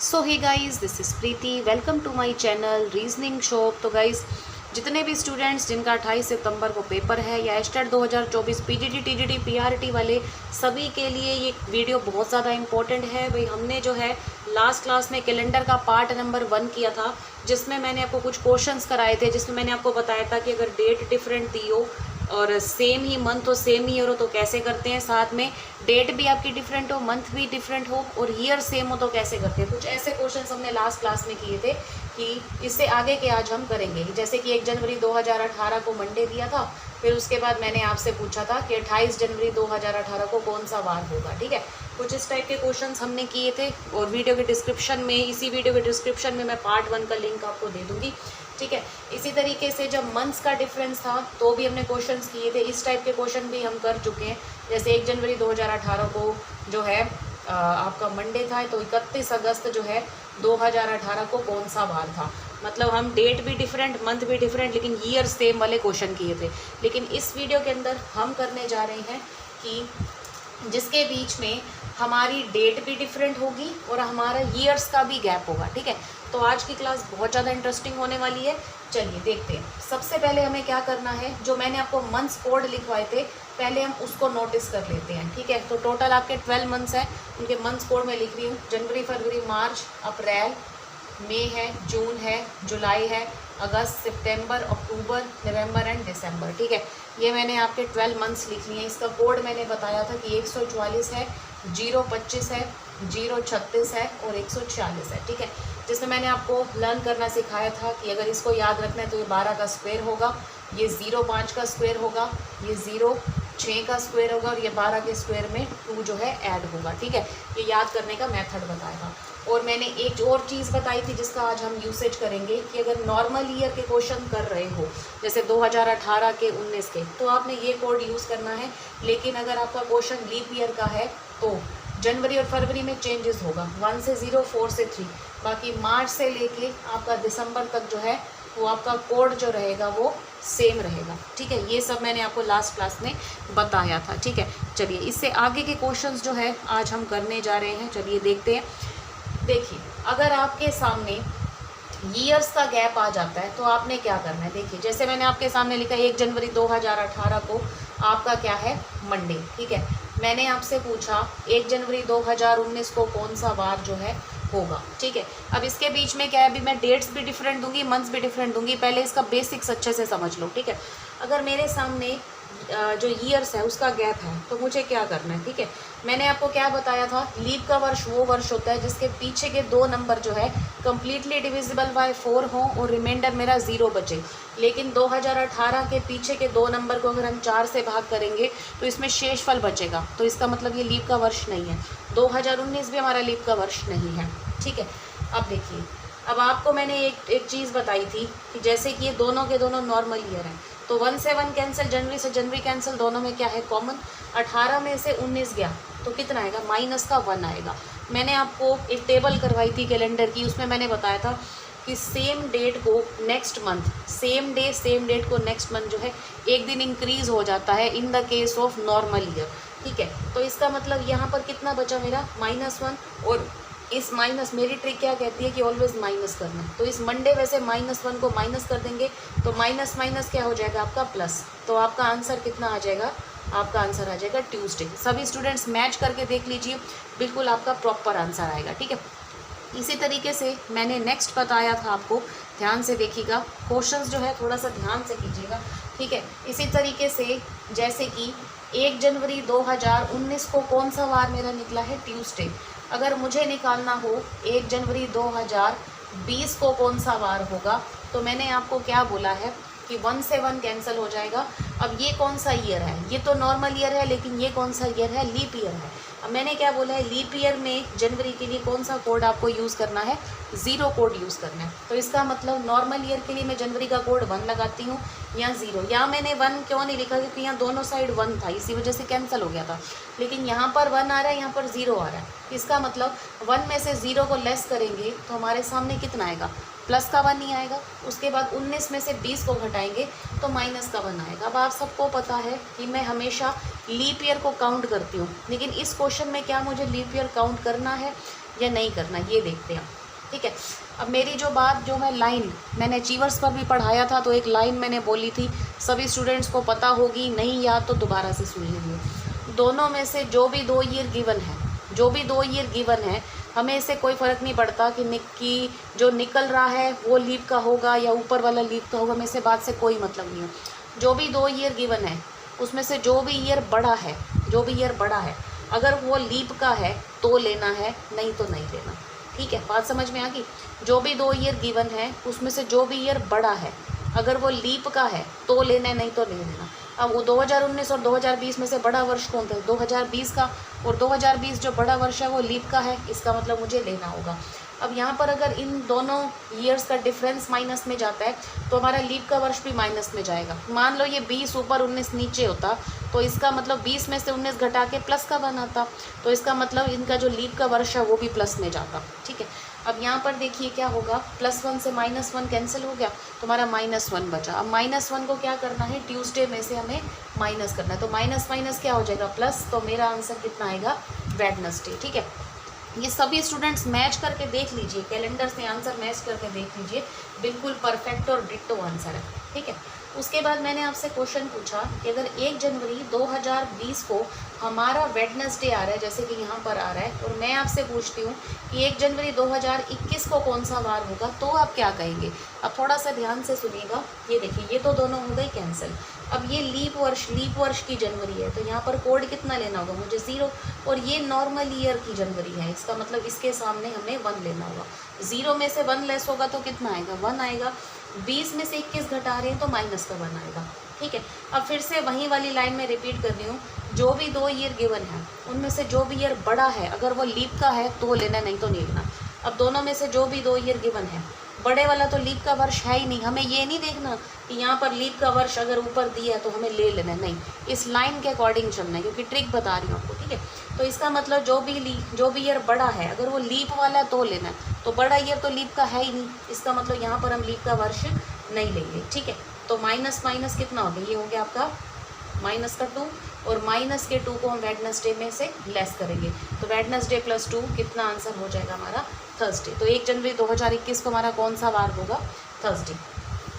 So hey guys, this is Preeti. Welcome to my channel reasoning shop. तो guys, जितने भी students जिनका 28 सितंबर को पेपर है या एस्टेट 2024 पीजीटी टीजीटी पीआरटी वाले, सभी के लिए ये वीडियो बहुत ज़्यादा इंपॉर्टेंट है। भाई, हमने जो है लास्ट क्लास में कैलेंडर का पार्ट नंबर 1 किया था, जिसमें मैंने आपको कुछ क्वेश्चंस कराए थे, जिसमें मैंने आपको बताया था कि अगर डेट डिफरेंट दी हो और सेम ही मंथ हो सेम ईयर हो तो कैसे करते हैं, साथ में डेट भी आपकी डिफरेंट हो, मंथ भी डिफरेंट हो और ईयर सेम हो तो कैसे करते हैं। कुछ ऐसे क्वेश्चंस हमने लास्ट क्लास में किए थे कि इससे आगे के आज हम करेंगे। जैसे कि 1 जनवरी 2018 को मंडे दिया था, फिर उसके बाद मैंने आपसे पूछा था कि 28 जनवरी 2018 को कौन सा वार होगा। ठीक है, कुछ इस टाइप के क्वेश्चंस हमने किए थे और वीडियो के डिस्क्रिप्शन में, इसी वीडियो के डिस्क्रिप्शन में मैं पार्ट 1 का लिंक आपको दे दूँगी। ठीक है, इसी तरीके से जब मंथ्स का डिफरेंस था तो भी हमने क्वेश्चंस किए थे। इस टाइप के क्वेश्चन भी हम कर चुके हैं। जैसे 1 जनवरी 2018 को जो है आपका मंडे था, तो 31 अगस्त जो है 2018 को कौन सा वार था। मतलब हम डेट भी डिफरेंट, मंथ भी डिफरेंट, लेकिन ईयर सेम वाले क्वेश्चन किए थे। लेकिन इस वीडियो के अंदर हम करने जा रहे हैं कि जिसके बीच में हमारी डेट भी डिफरेंट होगी और हमारा ईयर्स का भी गैप होगा। ठीक है, तो आज की क्लास बहुत ज़्यादा इंटरेस्टिंग होने वाली है। चलिए देखते हैं। सबसे पहले हमें क्या करना है, जो मैंने आपको मंथ्स कोड लिखवाए थे पहले हम उसको नोटिस कर लेते हैं। ठीक है, तो टोटल आपके 12 मंथ्स हैं, उनके मंथ्स कोड में लिख रही हूँ। जनवरी, फरवरी, मार्च, अप्रैल, मई है, जून है, जुलाई है, अगस्त, सितंबर, अक्टूबर, नवंबर एंड दिसंबर। ठीक है, ये मैंने आपके 12 मंथ्स लिख लिए हैं। इसका कोड मैंने बताया था कि 144 है, 025 है, 036 है और 146 है। ठीक है, जिसमें मैंने आपको लर्न करना सिखाया था कि अगर इसको याद रखना है तो ये 12 का स्क्वायर होगा, ये 05 का स्क्वायर होगा, ये 06 का स्क्वायर होगा और ये 12 के स्क्वायर में 2 जो है ऐड होगा। ठीक है, ये याद करने का मेथड बताया था। और मैंने एक और चीज़ बताई थी जिसका आज हम यूसेज करेंगे कि अगर नॉर्मल ईयर के क्वेश्चन कर रहे हो, जैसे 2018 के 19 के, तो आपने ये कोड यूज़ करना है। लेकिन अगर आपका क्वेश्चन लीप ईयर का है तो जनवरी और फरवरी में चेंजेस होगा, 1 से 0, 4 से 3। बाकी मार्च से लेके आपका दिसंबर तक जो है वो आपका कोड जो रहेगा वो सेम रहेगा। ठीक है, ये सब मैंने आपको लास्ट क्लास में बताया था। ठीक है, चलिए इससे आगे के क्वेश्चंस जो है आज हम करने जा रहे हैं। चलिए देखते हैं। देखिए, अगर आपके सामने ईयर्स का गैप आ जाता है तो आपने क्या करना है। देखिए, जैसे मैंने आपके सामने लिखा 1 जनवरी 2018 को आपका क्या है, मंडे। ठीक है, मैंने आपसे पूछा 1 जनवरी 2019 को कौन सा वार जो है होगा। ठीक है, अब इसके बीच में क्या है, अभी मैं डेट्स भी डिफरेंट दूंगी, मंथ्स भी डिफरेंट दूंगी। पहले इसका बेसिक्स अच्छे से समझ लो। ठीक है, अगर मेरे सामने जो ईयर्स है उसका गैप है तो मुझे क्या करना है। ठीक है, मैंने आपको क्या बताया था, लीप का वर्ष वो वर्ष होता है जिसके पीछे के 2 नंबर जो है कम्प्लीटली डिविजिबल बाय 4 हों और रिमाइंडर मेरा 0 बचे। लेकिन 2018 के पीछे के 2 नंबर को अगर हम 4 से भाग करेंगे तो इसमें शेषफल बचेगा, तो इसका मतलब ये लीप का वर्ष नहीं है। 2019 भी हमारा लीप का वर्ष नहीं है। ठीक है, अब देखिए, अब आपको मैंने एक चीज़ बताई थी कि जैसे कि ये दोनों के दोनों नॉर्मल ईयर हैं, तो 1 से 1 कैंसिल, जनवरी से जनवरी कैंसिल, दोनों में क्या है कॉमन। 18 में से 19 गया तो कितना आएगा, माइनस का 1 आएगा। मैंने आपको एक टेबल करवाई थी कैलेंडर की, उसमें मैंने बताया था कि सेम डेट को next month, same day same date को नेक्स्ट मंथ जो है एक दिन इंक्रीज हो जाता है in the case of normal year. ठीक है, तो इसका मतलब यहाँ पर कितना बचा मेरा, -1। और इस माइनस, मेरी ट्रिक क्या कहती है कि ऑलवेज माइनस करना। तो इस मंडे वैसे -1 को माइनस कर देंगे तो माइनस माइनस क्या हो जाएगा आपका प्लस। तो आपका आंसर कितना आ जाएगा, आपका आंसर आ जाएगा ट्यूसडे। सभी स्टूडेंट्स मैच करके देख लीजिए, बिल्कुल आपका प्रॉपर आंसर आएगा। ठीक है, इसी तरीके से मैंने नेक्स्ट बताया था आपको, ध्यान से देखिएगा, क्वेश्चंस जो है थोड़ा सा ध्यान से कीजिएगा। ठीक है, इसी तरीके से जैसे कि 1 जनवरी 2019 को कौन सा वार मेरा निकला है, ट्यूसडे। अगर मुझे निकालना हो 1 जनवरी 2020 को कौन सा वार होगा, तो मैंने आपको क्या बोला है कि 1 से 1 कैंसिल हो जाएगा। अब ये कौन सा ईयर है, ये तो नॉर्मल ईयर है, लेकिन ये कौन सा ईयर है, लीप ईयर है। अब मैंने क्या बोला है, लीप ईयर में जनवरी के लिए कौन सा कोड आपको यूज़ करना है, 0 कोड यूज़ करना है। तो इसका मतलब नॉर्मल ईयर के लिए मैं जनवरी का कोड 1 लगाती हूँ या 0। यहाँ मैंने 1 क्यों नहीं लिखा, क्योंकि यहाँ दोनों साइड 1 था, इसी वजह से कैंसिल हो गया था। लेकिन यहाँ पर 1 आ रहा है, यहाँ पर 0 आ रहा है। इसका मतलब 1 में से 0 को लेस करेंगे तो हमारे सामने कितना आएगा, प्लस का 1 ही आएगा। उसके बाद 19 में से 20 को घटाएंगे तो माइनस का 1 आएगा। अब आप सबको पता है कि मैं हमेशा लीप ईयर को काउंट करती हूँ, लेकिन इस क्वेश्चन में क्या मुझे लीप ईयर काउंट करना है, या नहीं करना, ये देखते हैं। ठीक है, अब मेरी जो बात, जो मैं लाइन मैंने अचीवर्स पर भी पढ़ाया था, तो एक लाइन मैंने बोली थी, सभी स्टूडेंट्स को पता होगी, नहीं याद तो दोबारा से सुन लीजिए। दोनों में से जो भी 2 ईयर गिवन है, जो भी 2 ईयर गिवन है, हमें इससे कोई फ़र्क नहीं पड़ता कि जो निकल रहा है वो लीप का होगा या ऊपर वाला लीप का होगा, हमें से बात से कोई मतलब नहीं है। जो भी 2 ईयर गिवन है उसमें से जो भी ईयर बड़ा है, जो भी ईयर बड़ा है, अगर वो लीप का है तो लेना है, नहीं तो नहीं लेना। ठीक है, बात समझ में आ गई। जो भी 2 ईयर गिवन है उसमें से जो भी ईयर बड़ा है, अगर वो लीप का है तो लेना है, नहीं तो नहीं लेना। अब वो 2019 और 2020 में से बड़ा वर्ष कौन था? 2020 का, और 2020 जो बड़ा वर्ष है वो लीप का है, इसका मतलब मुझे लेना होगा। अब यहाँ पर अगर इन दोनों ईयर्स का डिफरेंस माइनस में जाता है तो हमारा लीप का वर्ष भी माइनस में जाएगा। मान लो ये 20 ऊपर 19 नीचे होता, तो इसका मतलब 20 में से 19 घटा के प्लस का बनाता, तो इसका मतलब इनका जो लीप का वर्ष है वो भी प्लस में जाता। ठीक है, अब यहाँ पर देखिए क्या होगा, +1 से -1 कैंसिल हो गया, तो हमारा -1 बचा। अब -1 को क्या करना है, ट्यूसडे में से हमें माइनस करना है, तो माइनस माइनस क्या हो जाएगा, प्लस, तो मेरा आंसर कितना आएगा, वेडनेसडे। ठीक है, ये सभी स्टूडेंट्स मैच करके देख लीजिए, कैलेंडर से आंसर मैच करके देख लीजिए, बिल्कुल परफेक्ट और डिट्टो आंसर है। ठीक है, उसके बाद मैंने आपसे क्वेश्चन पूछा कि अगर 1 जनवरी 2020 को हमारा वेडनेसडे आ रहा है, जैसे कि यहाँ पर आ रहा है, और मैं आपसे पूछती हूँ कि 1 जनवरी 2021 को कौन सा वार होगा, तो आप क्या कहेंगे। अब थोड़ा सा ध्यान से सुनिएगा, ये देखिए, ये तो दोनों हो गई कैंसिल। अब ये लीप वर्ष की जनवरी है, तो यहाँ पर कोड कितना लेना होगा मुझे, 0, और ये नॉर्मल ईयर की जनवरी है, इसका मतलब इसके सामने हमें 1 लेना होगा। 0 में से 1 लेस होगा तो कितना आएगा, 1 आएगा। 20 में से 21 घटा रहे हैं तो माइनस का 1 आएगा। ठीक है, अब फिर से वही वाली लाइन में रिपीट कर रही हूँ, जो भी 2 ईयर गिवन है उनमें से जो भी ईयर बड़ा है, अगर वो लीप का है तो लेना, नहीं तो नहीं लेना। अब दोनों में से जो भी 2 ईयर गिवन है, बड़े वाला तो लीप का वर्ष है ही नहीं, हमें ये नहीं देखना कि यहाँ पर लीप का वर्ष अगर ऊपर दिया है तो हमें ले लेना है, नहीं, इस लाइन के अकॉर्डिंग चलना है, क्योंकि ट्रिक बता रही हूँ आपको। ठीक है, तो इसका मतलब जो भी ईयर बड़ा है, अगर वो लीप वाला है तो लेना है, तो बड़ा ईयर तो लीप का है ही नहीं, इसका मतलब यहाँ पर हम लीप का वर्ष नहीं लेंगे। ठीक है, तो माइनस माइनस कितना हो गया, ये हो गया आपका -2, और -2 को हम वेडनेसडे में से लेस करेंगे, तो वेडनेसडे +2 कितना आंसर हो जाएगा हमारा, थर्सडे। तो 1 जनवरी 2021 को हमारा कौन सा वार होगा, थर्सडे।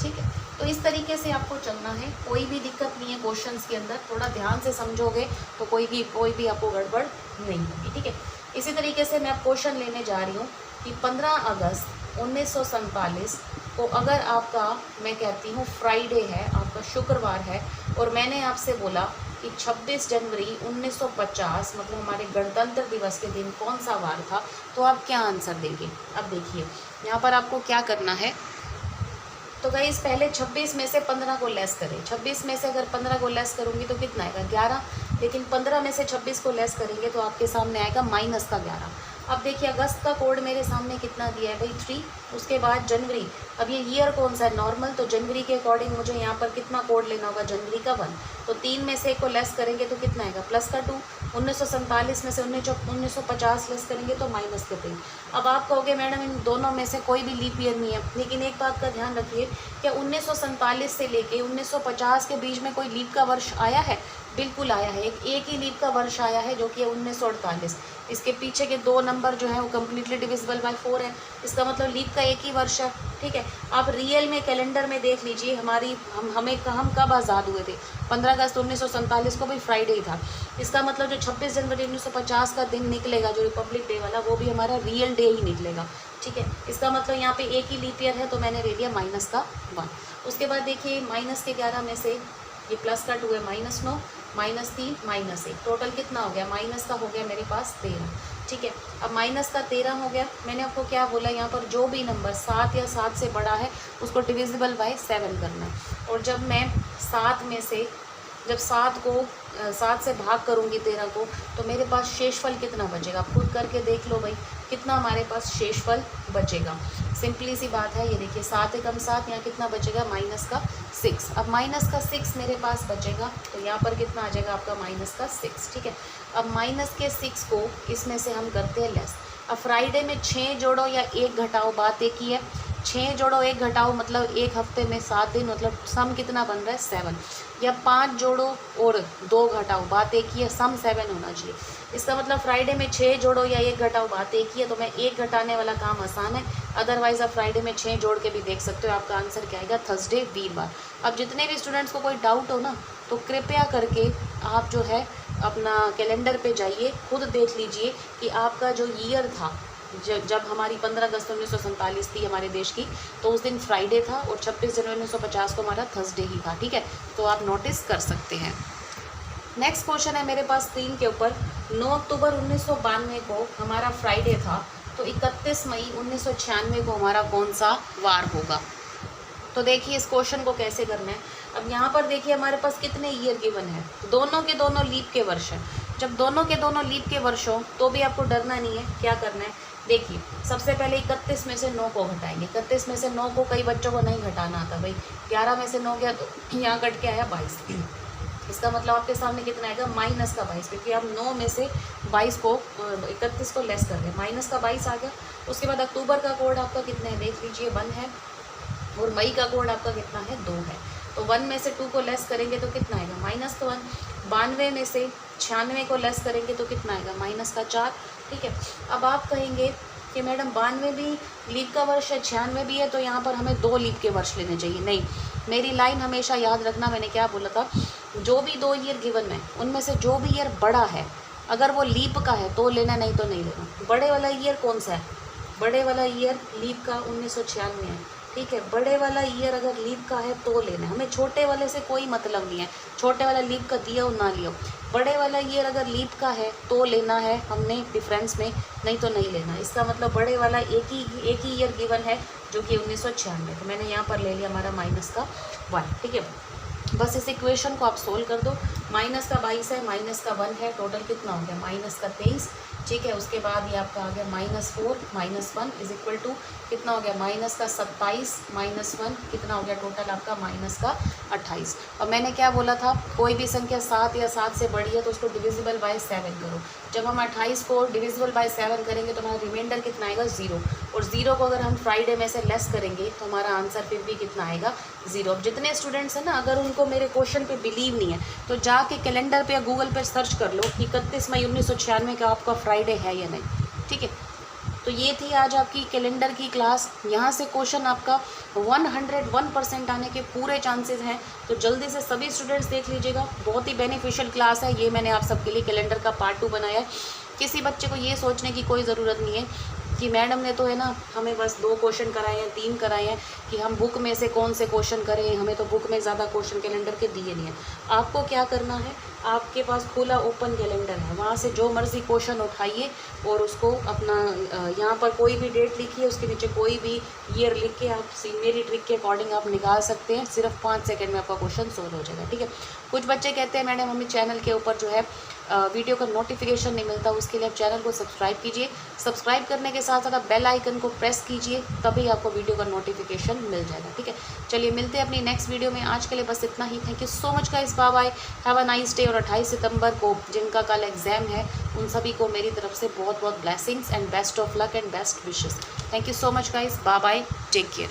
ठीक है, तो इस तरीके से आपको चलना है, कोई भी दिक्कत नहीं है क्वेश्चंस के अंदर, थोड़ा ध्यान से समझोगे तो कोई भी आपको गड़बड़ नहीं होगी। ठीक है, इसी तरीके से मैं अब क्वेश्चन लेने जा रही हूँ कि 15 अगस्त 1947 को अगर आपका, मैं कहती हूँ फ्राइडे है, आपका शुक्रवार है, और मैंने आपसे बोला कि 26 जनवरी 1950 मतलब हमारे गणतंत्र दिवस के दिन कौन सा वार था, तो आप क्या आंसर देंगे। अब देखिए यहाँ पर आपको क्या करना है, तो गाइस पहले 26 में से 15 को लेस करें। 26 में से अगर 15 को लेस करूँगी तो कितना आएगा, 11, लेकिन 15 में से 26 को लेस करेंगे तो आपके सामने आएगा -11। अब देखिए अगस्त का कोड मेरे सामने कितना दिया है भाई, 3। उसके बाद जनवरी, अब ये ईयर कौन सा है, नॉर्मल, तो जनवरी के अकॉर्डिंग मुझे यहाँ पर कितना कोड लेना होगा, जनवरी का 1, तो 3 में से 1 को लेस करेंगे तो कितना आएगा, +2। 1947 में से 1950 लेस करेंगे तो -3। अब आप कहोगे मैडम इन दोनों में से कोई भी लीप ईयर नहीं है, लेकिन एक बात का ध्यान रखिए, क्या 1947 से लेके 1950 के बीच में कोई लीप का वर्ष आया है, बिल्कुल आया है, एक ही लीप का वर्ष आया है जो कि है 1948। इसके पीछे के 2 नंबर जो है वो कम्प्लीटली डिविजिबल बाय 4 है, इसका मतलब लीप का एक ही वर्ष है। ठीक है, आप रियल में कैलेंडर में देख लीजिए, हम कब आज़ाद हुए थे, 15 अगस्त 1947 को भी फ्राइडे ही था, इसका मतलब जो 26 जनवरी 1950 का दिन निकलेगा, जो रिपब्लिक डे वाला, वो भी हमारा रियल डे ही निकलेगा। ठीक है, इसका मतलब यहाँ पे एक ही लीप ईयर है, तो मैंने ले लिया -1। उसके बाद देखिए -11 में से ये प्लस का 2 है, -9, -3, -1, टोटल कितना हो गया, माइनस का हो गया मेरे पास 13। ठीक है, अब माइनस का 13 हो गया, मैंने आपको क्या बोला, यहाँ पर जो भी नंबर 7 या 7 से बड़ा है उसको डिविजिबल बाय 7 करना है, और जब मैं 7 में से जब 7 से भाग करूँगी 13 को, तो मेरे पास शेषफल कितना बचेगा, आप खुद करके देख लो भाई, कितना हमारे पास शेषफल बचेगा। सिंपली सी बात है, ये देखिए 7 एकम 7, यहाँ कितना बचेगा, -6। अब -6 मेरे पास बचेगा, तो यहाँ पर कितना आ जाएगा आपका -6। ठीक है, अब -6 को इसमें से हम करते हैं लेस। अब फ्राइडे में 6 जोड़ो या 1 घटाओ, बात एक ही है, 6 जोड़ो 1 घटाओ, मतलब एक हफ्ते में 7 दिन, मतलब सम कितना बन रहा है 7। या 5 जोड़ो और 2 घटाओ, बात एक ही है, सम 7 होना चाहिए। इसका मतलब फ्राइडे में 6 जोड़ो या 1 घटाओ, बात एक ही है। तो मैं 1 घटाने वाला काम आसान है, अदरवाइज आप फ्राइडे में 6 जोड़ के भी देख सकते हो। आपका आंसर क्या आएगा, थर्सडे वीरवार। अब जितने भी स्टूडेंट्स को कोई डाउट हो ना, तो कृपया करके आप जो है अपना कैलेंडर पे जाइए, खुद देख लीजिए कि आपका जो ईयर था, जब हमारी 15 अगस्त 1947 थी हमारे देश की, तो उस दिन फ्राइडे था और 26 जनवरी 1950 को हमारा थर्सडे ही था। ठीक है, तो आप नोटिस कर सकते हैं। नेक्स्ट क्वेश्चन है मेरे पास स्क्रीन के ऊपर। 9 अक्टूबर 1992 को हमारा फ्राइडे था, तो 31 मई 1996 को हमारा कौन सा वार होगा। तो देखिए इस क्वेश्चन को कैसे करना है। अब यहाँ पर देखिए हमारे पास कितने ईयर गिवन है, दोनों के दोनों लीप के वर्ष हैं। जब दोनों के दोनों लीप के वर्ष हो तो भी आपको डरना नहीं है। क्या करना है, देखिए सबसे पहले 31 में से 9 को घटाएंगे। 31 में से 9 को कई बच्चों को नहीं घटाना आता भाई। 11 में से 9 गया तो यहाँ कट के आया 22। इसका मतलब आपके सामने कितना आएगा, माइनस का 22, क्योंकि आप 9 में से 22 को 31 को लेस कर रहे, माइनस का 22 आ गया। उसके बाद अक्टूबर का कोड आपका कितना है, देख लीजिए 1 है, और मई का कोड आपका कितना है, 2 है। तो 1 में से 2 को लेस करेंगे तो कितना आएगा, माइनस का 1। 92 में से 96 को लेस करेंगे तो कितना आएगा, माइनस का 4। ठीक है, अब आप कहेंगे कि मैडम 92 भी लीप का वर्ष है, 96 भी है, तो यहाँ पर हमें 2 लीप के वर्ष लेने चाहिए। नहीं, मेरी लाइन हमेशा याद रखना, मैंने क्या बोला था, जो भी 2 ईयर गिवन है उनमें से जो भी ईयर बड़ा है, अगर वो लीप का है तो लेना, नहीं तो नहीं लेना। बड़े वाला ईयर कौन सा है, बड़े वाला ईयर लीप का 1996 है। ठीक है, बड़े वाला ईयर अगर लीप का है तो लेना है, हमें छोटे वाले से कोई मतलब नहीं है, छोटे वाला लीप का दिया और ना लियो। बड़े वाला ईयर अगर लीप का है तो लेना है हमने डिफरेंस में, नहीं तो नहीं लेना। इसका मतलब बड़े वाला एक ही ईयर गिवन है जो कि 1996, तो मैंने यहाँ पर ले लिया हमारा माइनस का 1। ठीक है, बस इस इक्वेशन को आप सोल्व कर दो। माइनस का 22 है, माइनस का 1 है, टोटल कितना हो गया, माइनस का 23। ठीक है, उसके बाद ये आपका आ गया -4 -1 इज इक्वल टू कितना हो गया, माइनस का 27 -1 कितना हो गया, टोटल आपका माइनस का 28। और मैंने क्या बोला था, कोई भी संख्या 7 या 7 से बड़ी है तो उसको डिविजिबल बाय 7 करो। जब हम 28 को डिविजिबल बाय 7 करेंगे तो हमारा रिमाइंडर कितना आएगा, 0। और 0 को अगर हम फ्राइडे में से लेस करेंगे तो हमारा आंसर फिर भी कितना आएगा, 0। अब जितने स्टूडेंट्स हैं ना, अगर उनको मेरे क्वेश्चन पे बिलीव नहीं है तो जाके कैलेंडर पे या गूगल पे सर्च कर लो 31 मई 1996 का आपका फ्राइडे है या नहीं। ठीक है, तो ये थी आज आपकी कैलेंडर की क्लास। यहाँ से क्वेश्चन आपका 101% आने के पूरे चांसेस हैं, तो जल्दी से सभी स्टूडेंट्स देख लीजिएगा। बहुत ही बेनिफिशियल क्लास है ये, मैंने आप सबके लिए कैलेंडर का पार्ट 2 बनाया है। किसी बच्चे को ये सोचने की कोई ज़रूरत नहीं है कि मैडम ने तो है ना हमें बस 2 क्वेश्चन कराए हैं, 3 कराए हैं, कि हम बुक में से कौन से क्वेश्चन करें, हमें तो बुक में ज़्यादा क्वेश्चन कैलेंडर के दिए नहीं है। आपको क्या करना है, आपके पास खुला ओपन कैलेंडर है, वहाँ से जो मर्ज़ी क्वेश्चन उठाइए और उसको अपना यहाँ पर कोई भी डेट लिखिए, उसके नीचे कोई भी ईयर लिख के आप मेरी ट्रिक के अकॉर्डिंग आप निकाल सकते हैं। सिर्फ 5 सेकंड में आपका क्वेश्चन सोल्व हो जाएगा। ठीक है, कुछ बच्चे कहते हैं मैडम हमें चैनल के ऊपर जो है वीडियो का नोटिफिकेशन नहीं मिलता, उसके लिए आप चैनल को सब्सक्राइब कीजिए। सब्सक्राइब करने के साथ साथ आप बेल आइकन को प्रेस कीजिए, तभी आपको वीडियो का नोटिफिकेशन मिल जाएगा। ठीक है, चलिए मिलते हैं अपनी नेक्स्ट वीडियो में। आज के लिए बस इतना ही। Thank you so much guys, bye bye, have a nice day. और 28 सितंबर को जिनका कल एग्जाम है उन सभी को मेरी तरफ से बहुत बहुत blessings and best of luck and best wishes. Thank you so much guys, bye bye, take care.